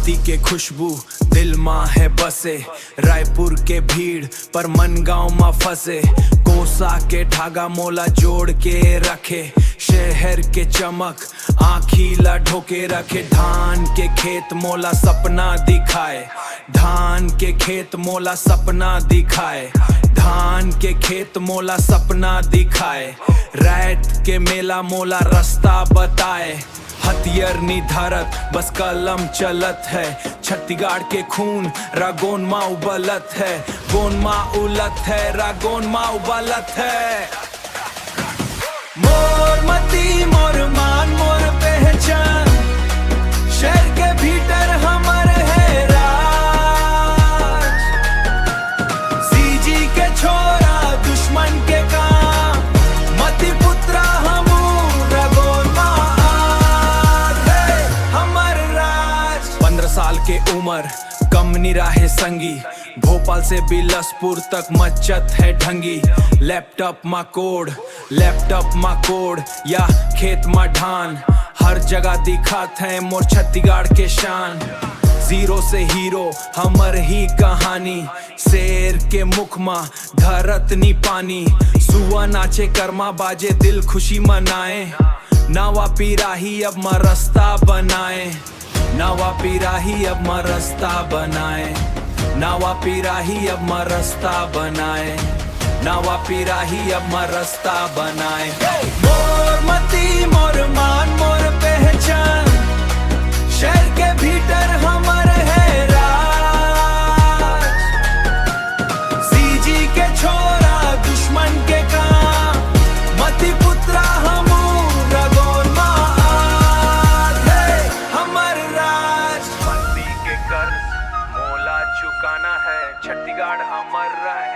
मती के खुशबू दिल माँ है बसे, रायपुर के भीड़ पर मन गाँव माँ फंसे। कोसा के धागा मोला जोड़ के रखे, शहर के चमक आँखीला ढोके रखे। धान के खेत मोला सपना दिखाए, धान के खेत मोला सपना दिखाए, धान के खेत मोला सपना दिखाए। रात के मेला मोला रास्ता बताए, हथियार निधारत बस कलम चलत है। छत्तीसगढ़ के खून रागोन माँ उबलत है, गोन माँ उलत है, रागोन माँ उबलत है। मोर मती मोर मान मोर पहचान, शहर के भीतर हमर है राज। सीजी के छोरा दुश्मन के काम, मती पुत्रा हमू रागोन माँ है हमर राज। 15 साल के उम्र कम निराहे संगी, भोपाल से बिलासपुर तक मचत है ढंगी। लैपटॉप मा कोड, लैपटॉप मा कोड या खेत मा ढान, हर जगह दिखात है मोर छत्तीसगढ़ के शान। जीरो से हीरो हमर ही कहानी, शेर के मुख मा धरत नी पानी। सुआ नाचे कर्मा बाजे दिल खुशी मनाए, नावा पिराही अब मा रास्ता बनाए, नावा पिराही अब मा रास्ता बनाए, नावा पिराही अब मा रास्ता बनाए, नावा पिराही अब मा रास्ता बनाए। मोर मती मोर मान मोर पहचान, शहर के भीतर हमर है राज। सीजी के छोरा दुश्मन के काम, मती पुत्रा हमू रागोन माँ है हमर राज। मती के कर्ज मोला चुकाना है, छत्तीसगढ़ हमर है।